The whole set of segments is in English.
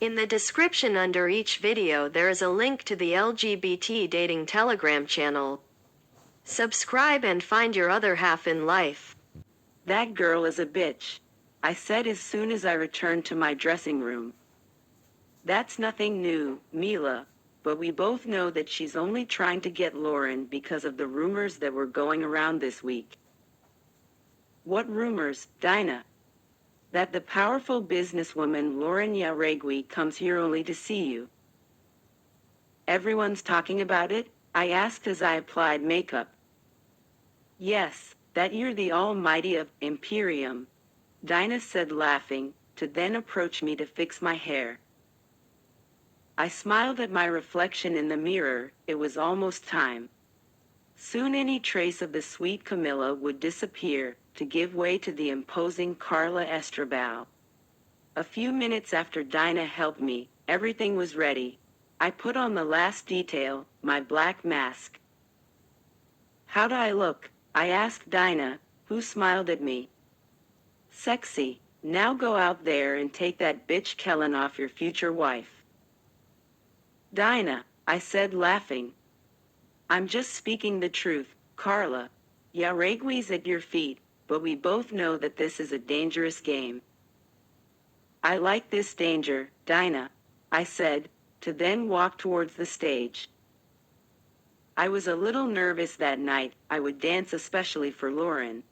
In the description under each video there is a link to the LGBT dating Telegram channel. Subscribe and find your other half in life. That girl is a bitch, I said as soon as I returned to my dressing room. That's nothing new, Mila, but we both know that she's only trying to get Lauren because of the rumors that were going around this week. What rumors, Dinah? That the powerful businesswoman Lauren Yaregui comes here only to see you. Everyone's talking about it? I asked as I applied makeup. Yes, that you're the almighty of Imperium, Dinah said laughing, to then approach me to fix my hair. I smiled at my reflection in the mirror. It was almost time. Soon any trace of the sweet Camilla would disappear, to give way to the imposing Carla Estrabao. A few minutes after Dinah helped me, everything was ready. I put on the last detail, my black mask. How do I look? I asked Dinah, who smiled at me. Sexy. Now go out there and take that bitch Kellen off your future wife. Dinah, I said laughing. I'm just speaking the truth, Carla. Yaregui's at your feet, but we both know that this is a dangerous game. I like this danger, Dinah, I said, to then walk towards the stage. I was a little nervous that night. I would dance especially for Lauren.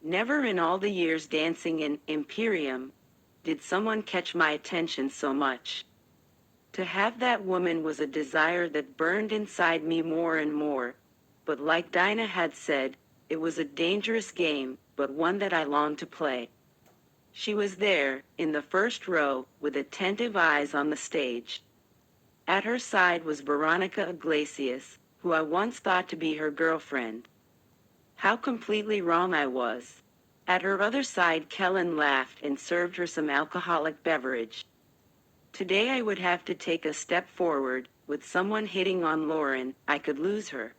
Never in all the years dancing in Imperium did someone catch my attention so much. To have that woman was a desire that burned inside me more and more, but like Dinah had said, it was a dangerous game, but one that I longed to play. She was there, in the first row, with attentive eyes on the stage. At her side was Veronica Iglesias, who I once thought to be her girlfriend. How completely wrong I was. At her other side Kellen laughed and served her some alcoholic beverage. Today I would have to take a step forward. With someone hitting on Lauren, I could lose her.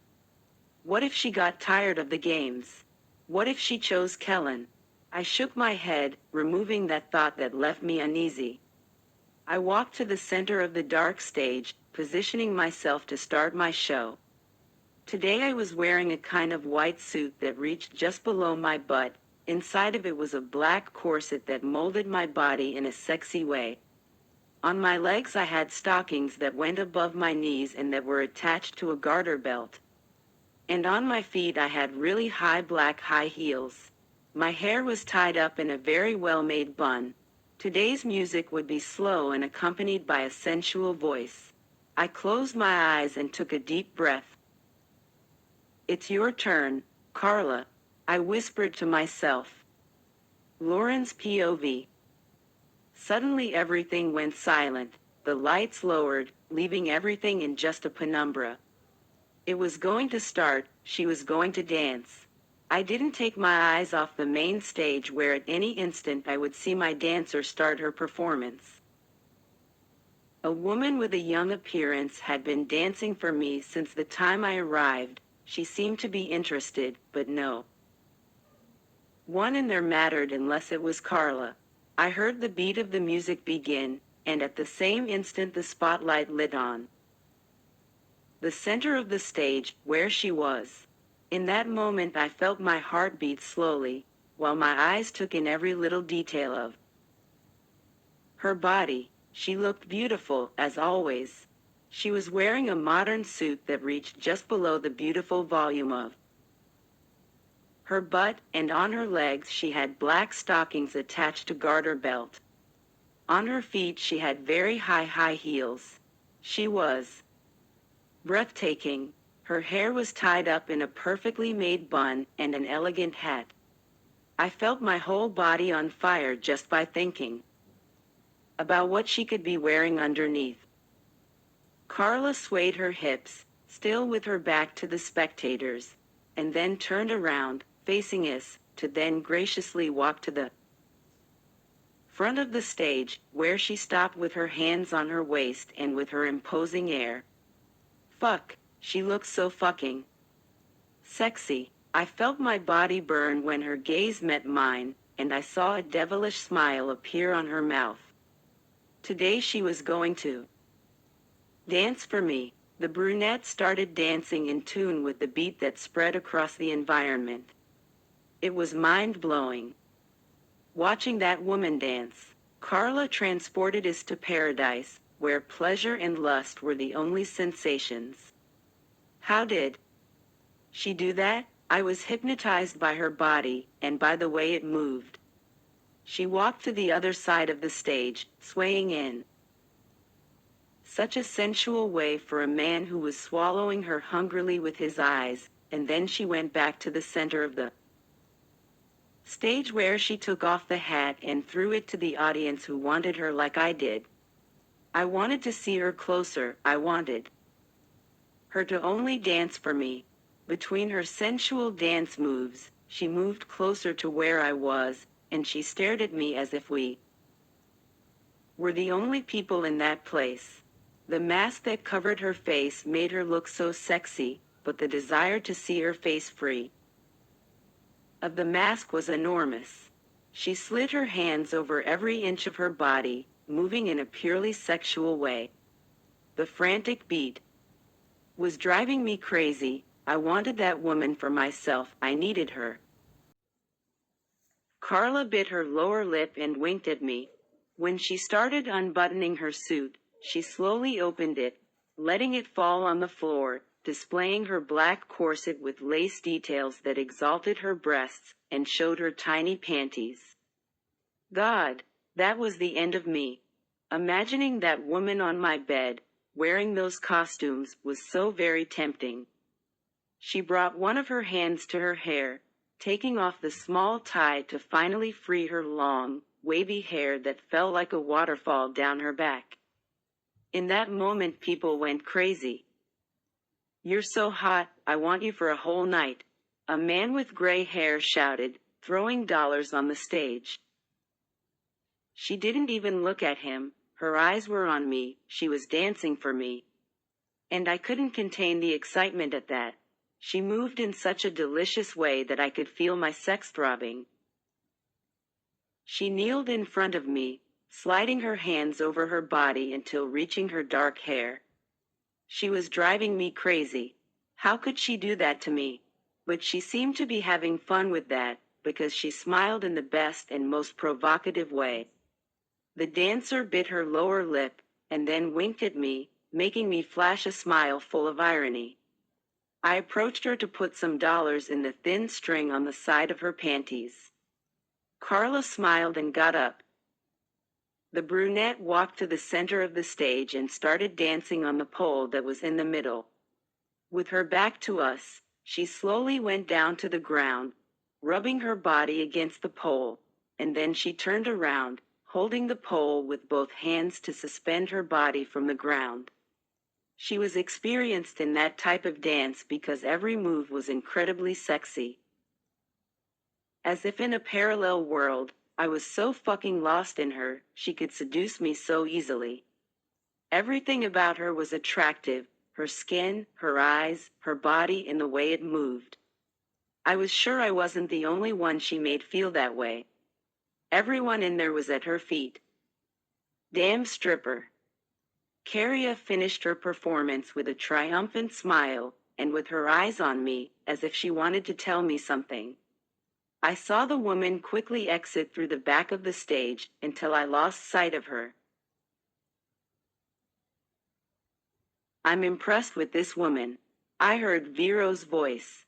What if she got tired of the games? What if she chose Kellen? I shook my head, removing that thought that left me uneasy. I walked to the center of the dark stage, positioning myself to start my show. Today I was wearing a kind of white suit that reached just below my butt. Inside of it was a black corset that molded my body in a sexy way. On my legs I had stockings that went above my knees and that were attached to a garter belt. And on my feet I had really high black high heels. My hair was tied up in a very well-made bun. Today's music would be slow and accompanied by a sensual voice. I closed my eyes and took a deep breath. It's your turn, Carla, I whispered to myself. Lauren's POV. Suddenly everything went silent, the lights lowered, leaving everything in just a penumbra. It was going to start, she was going to dance. I didn't take my eyes off the main stage where at any instant I would see my dancer start her performance. A woman with a young appearance had been dancing for me since the time I arrived. She seemed to be interested, but no one in there mattered unless it was Carla. I heard the beat of the music begin, and at the same instant the spotlight lit on the center of the stage, where she was. In that moment I felt my heart beat slowly, while my eyes took in every little detail of her body. She looked beautiful, as always. She was wearing a modern suit that reached just below the beautiful volume of her butt, and on her legs she had black stockings attached to garter belt. On her feet she had very high heels. She was breathtaking. Her hair was tied up in a perfectly made bun and an elegant hat. I felt my whole body on fire just by thinking about what she could be wearing underneath. Carla swayed her hips, still with her back to the spectators, and then turned around, facing us, to then graciously walk to the front of the stage, where she stopped with her hands on her waist and with her imposing air. Fuck, she looked so fucking sexy. I felt my body burn when her gaze met mine, and I saw a devilish smile appear on her mouth. Today she was going to dance for me. The brunette started dancing in tune with the beat that spread across the environment. It was mind-blowing. Watching that woman dance, Carla transported us to paradise, where pleasure and lust were the only sensations. How did she do that? I was hypnotized by her body, and by the way it moved. She walked to the other side of the stage, swaying in such a sensual way for a man who was swallowing her hungrily with his eyes, and then she went back to the center of the stage where she took off the hat and threw it to the audience who wanted her like I did. I wanted to see her closer. I wanted her to only dance for me. Between her sensual dance moves, she moved closer to where I was, and she stared at me as if we were the only people in that place. The mask that covered her face made her look so sexy, but the desire to see her face free of the mask was enormous. She slid her hands over every inch of her body, moving in a purely sexual way. The frantic beat was driving me crazy. I wanted that woman for myself. I needed her. Carla bit her lower lip and winked at me. When she started unbuttoning her suit, she slowly opened it, letting it fall on the floor, displaying her black corset with lace details that exalted her breasts and showed her tiny panties. God, that was the end of me. Imagining that woman on my bed, wearing those costumes, was so very tempting. She brought one of her hands to her hair, taking off the small tie to finally free her long, wavy hair that fell like a waterfall down her back. In that moment people went crazy. "You're so hot, I want you for a whole night," a man with gray hair shouted, throwing dollars on the stage. She didn't even look at him, her eyes were on me, she was dancing for me. And I couldn't contain the excitement at that. She moved in such a delicious way that I could feel my sex throbbing. She kneeled in front of me, sliding her hands over her body until reaching her dark hair. She was driving me crazy. How could she do that to me? But she seemed to be having fun with that, because she smiled in the best and most provocative way. The dancer bit her lower lip, and then winked at me, making me flash a smile full of irony. I approached her to put some dollars in the thin string on the side of her panties. Carla smiled and got up. The brunette walked to the center of the stage and started dancing on the pole that was in the middle. With her back to us, she slowly went down to the ground, rubbing her body against the pole, and then she turned around, holding the pole with both hands to suspend her body from the ground. She was experienced in that type of dance because every move was incredibly sexy. As if in a parallel world, I was so fucking lost in her, she could seduce me so easily. Everything about her was attractive, her skin, her eyes, her body, and the way it moved. I was sure I wasn't the only one she made feel that way. Everyone in there was at her feet. Damn stripper. Caria finished her performance with a triumphant smile, and with her eyes on me, as if she wanted to tell me something. I saw the woman quickly exit through the back of the stage until I lost sight of her. "I'm impressed with this woman," I heard Vero's voice.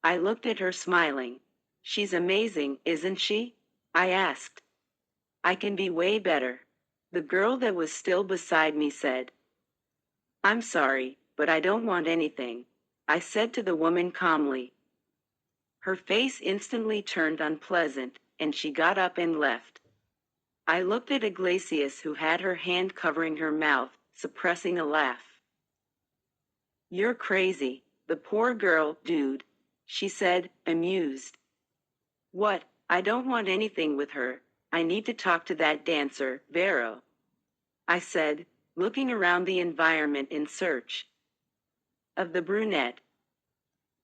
I looked at her smiling. "She's amazing, isn't she?" I asked. "I can be way better." The girl that was still beside me said. "I'm sorry, but I don't want anything," I said to the woman calmly. Her face instantly turned unpleasant, and she got up and left. I looked at Iglesias, who had her hand covering her mouth, suppressing a laugh. "You're crazy, the poor girl, dude," she said, amused. "What? I don't want anything with her. I need to talk to that dancer, Vero," I said, looking around the environment in search of the brunette.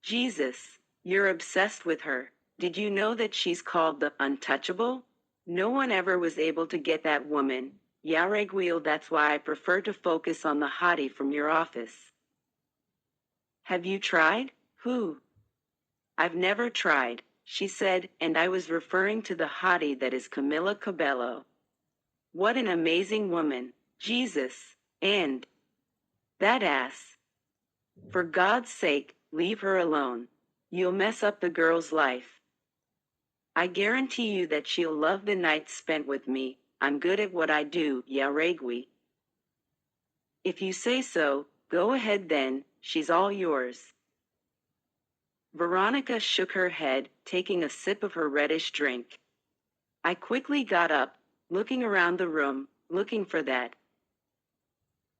"Jesus, you're obsessed with her. Did you know that she's called the Untouchable? No one ever was able to get that woman. Yaregwil, that's why I prefer to focus on the hottie from your office. Have you tried? Who? I've never tried, she said, and I was referring to the hottie that is Camila Cabello. What an amazing woman, Jesus, and that ass. For God's sake, leave her alone. You'll mess up the girl's life. I guarantee you that she'll love the night spent with me. I'm good at what I do, Yaregwi. If you say so, go ahead then, she's all yours. Veronica shook her head, taking a sip of her reddish drink. I quickly got up, looking around the room, looking for that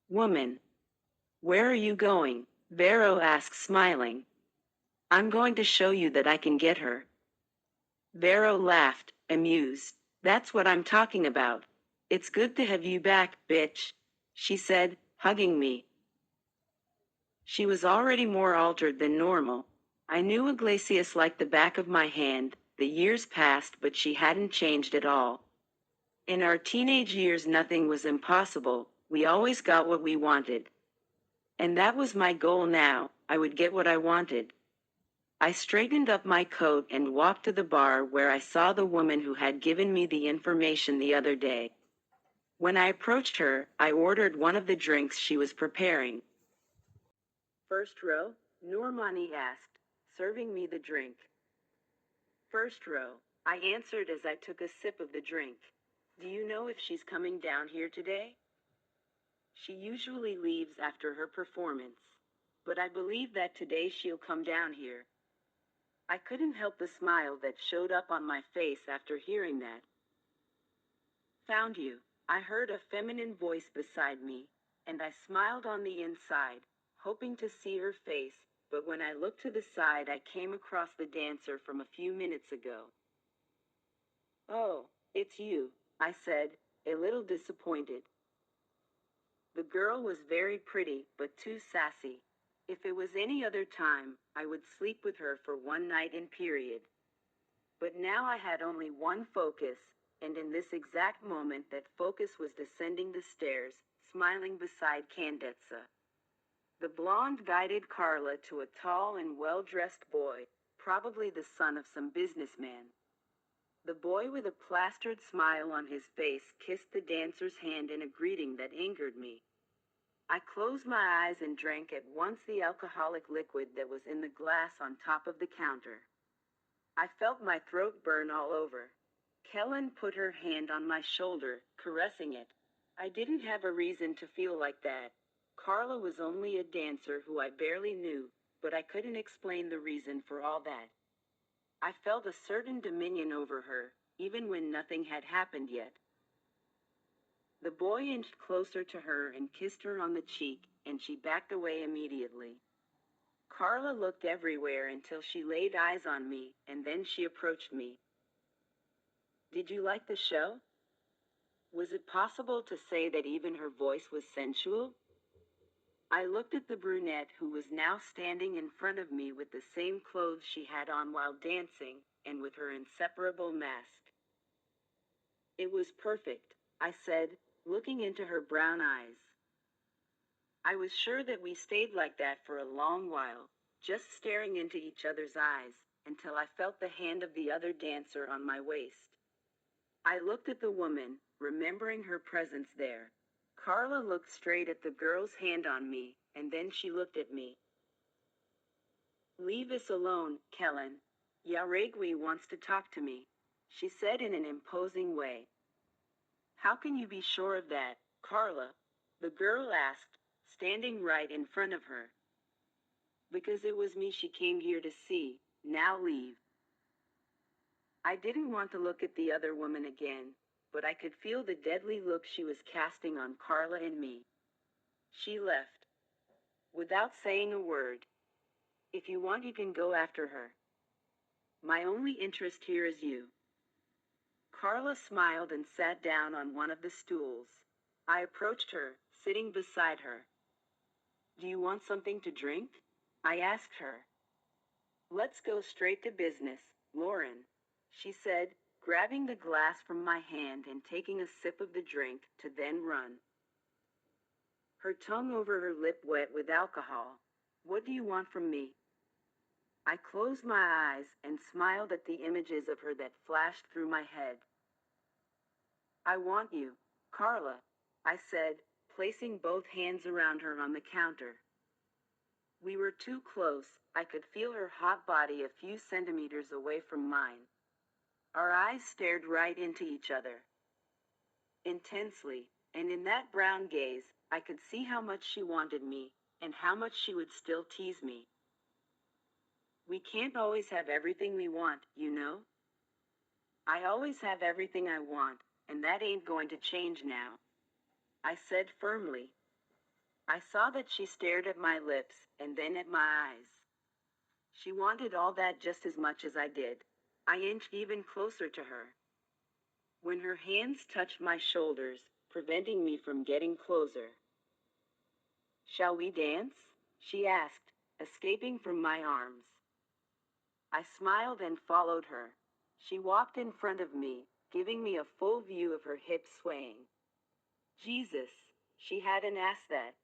woman. Where are you going? Vero asked, smiling. I'm going to show you that I can get her. Vero laughed, amused. That's what I'm talking about. It's good to have you back, bitch, she said, hugging me. She was already more altered than normal. I knew Iglesias like the back of my hand. The years passed, but she hadn't changed at all. In our teenage years, nothing was impossible. We always got what we wanted. And that was my goal now. I would get what I wanted. I straightened up my coat and walked to the bar where I saw the woman who had given me the information the other day. When I approached her, I ordered one of the drinks she was preparing. First row? Normani asked, serving me the drink. First row, I answered as I took a sip of the drink. Do you know if she's coming down here today? She usually leaves after her performance, but I believe that today she'll come down here. I couldn't help the smile that showed up on my face after hearing that. Found you, I heard a feminine voice beside me, and I smiled on the inside, hoping to see her face, but when I looked to the side I came across the dancer from a few minutes ago. Oh, it's you, I said, a little disappointed. The girl was very pretty, but too sassy. If it was any other time, I would sleep with her for one night in period. But now I had only one focus, and in this exact moment that focus was descending the stairs, smiling beside Candetsa. The blonde guided Carla to a tall and well-dressed boy, probably the son of some businessman. The boy with a plastered smile on his face kissed the dancer's hand in a greeting that angered me. I closed my eyes and drank at once the alcoholic liquid that was in the glass on top of the counter. I felt my throat burn all over. Kellen put her hand on my shoulder, caressing it. I didn't have a reason to feel like that. Carla was only a dancer who I barely knew, but I couldn't explain the reason for all that. I felt a certain dominion over her, even when nothing had happened yet. The boy inched closer to her and kissed her on the cheek, and she backed away immediately. Carla looked everywhere until she laid eyes on me, and then she approached me. Did you like the show? Was it possible to say that even her voice was sensual? I looked at the brunette who was now standing in front of me with the same clothes she had on while dancing, and with her inseparable mask. It was perfect, I said, looking into her brown eyes. I was sure that we stayed like that for a long while, just staring into each other's eyes, until I felt the hand of the other dancer on my waist. I looked at the woman, remembering her presence there. Carla looked straight at the girl's hand on me, and then she looked at me. Leave us alone, Kellen. Yaregwi wants to talk to me, she said in an imposing way. How can you be sure of that, Carla? The girl asked, standing right in front of her. Because it was me she came here to see. Now leave. I didn't want to look at the other woman again, but I could feel the deadly look she was casting on Carla and me. She left, without saying a word. If you want, you can go after her. My only interest here is you. Carla smiled and sat down on one of the stools. I approached her, sitting beside her. Do you want something to drink? I asked her. Let's go straight to business, Lauren, she said, grabbing the glass from my hand and taking a sip of the drink to then run. Her tongue over her lip wet with alcohol. "What do you want from me?" I closed my eyes and smiled at the images of her that flashed through my head. "I want you, Carla," I said, placing both hands around her on the counter. We were too close. I could feel her hot body a few centimeters away from mine. Our eyes stared right into each other. Intensely, and in that brown gaze, I could see how much she wanted me, and how much she would still tease me. "We can't always have everything we want, you know? I always have everything I want, and that ain't going to change now," I said firmly. I saw that she stared at my lips, and then at my eyes. She wanted all that just as much as I did. I inched even closer to her. When her hands touched my shoulders, preventing me from getting closer. "Shall we dance?" she asked, escaping from my arms. I smiled and followed her. She walked in front of me, giving me a full view of her hips swaying. Jesus, she had an ass that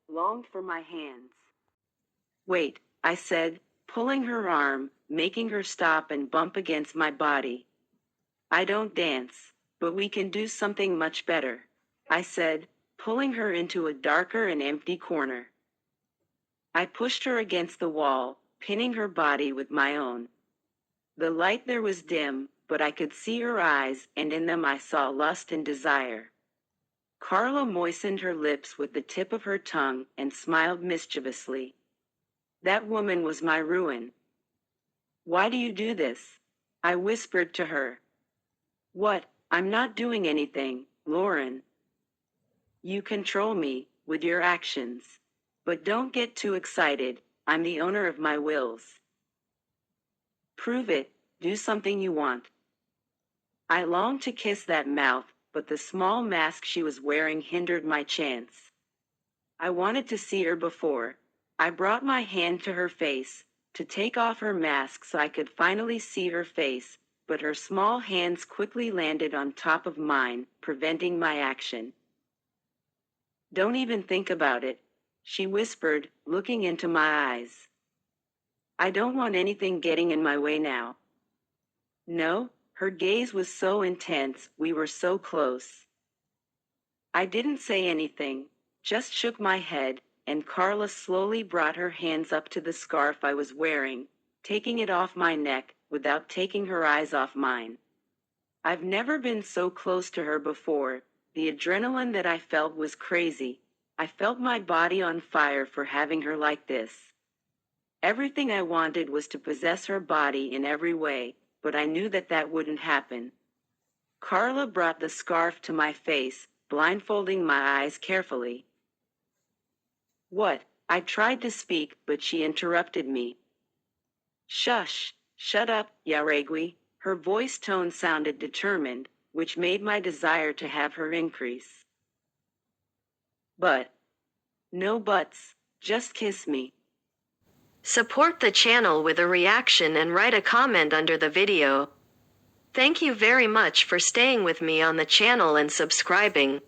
longed for my hands. "Wait," I said, pulling her arm, making her stop and bump against my body. "I don't dance, but we can do something much better," I said, pulling her into a darker and empty corner. I pushed her against the wall, pinning her body with my own. The light there was dim, but I could see her eyes, and in them I saw lust and desire. Carla moistened her lips with the tip of her tongue and smiled mischievously. That woman was my ruin. "Why do you do this?" I whispered to her. "What? I'm not doing anything, Lauren." "You control me with your actions. But don't get too excited. I'm the owner of my wills." "Prove it. Do something you want." I longed to kiss that mouth, but the small mask she was wearing hindered my chance. I wanted to see her before. I brought my hand to her face, to take off her mask so I could finally see her face, but her small hands quickly landed on top of mine, preventing my action. "Don't even think about it," she whispered, looking into my eyes. "I don't want anything getting in my way now." "No?" Her gaze was so intense, we were so close. I didn't say anything, just shook my head, and Carla slowly brought her hands up to the scarf I was wearing, taking it off my neck, without taking her eyes off mine. I've never been so close to her before. The adrenaline that I felt was crazy. I felt my body on fire for having her like this. Everything I wanted was to possess her body in every way, but I knew that that wouldn't happen. Carla brought the scarf to my face, blindfolding my eyes carefully. "What?" I tried to speak, but she interrupted me. "Shush, shut up, Yaregui." Her voice tone sounded determined, which made my desire to have her increase. "But." "No buts, just kiss me." Support the channel with a reaction and write a comment under the video. Thank you very much for staying with me on the channel and subscribing.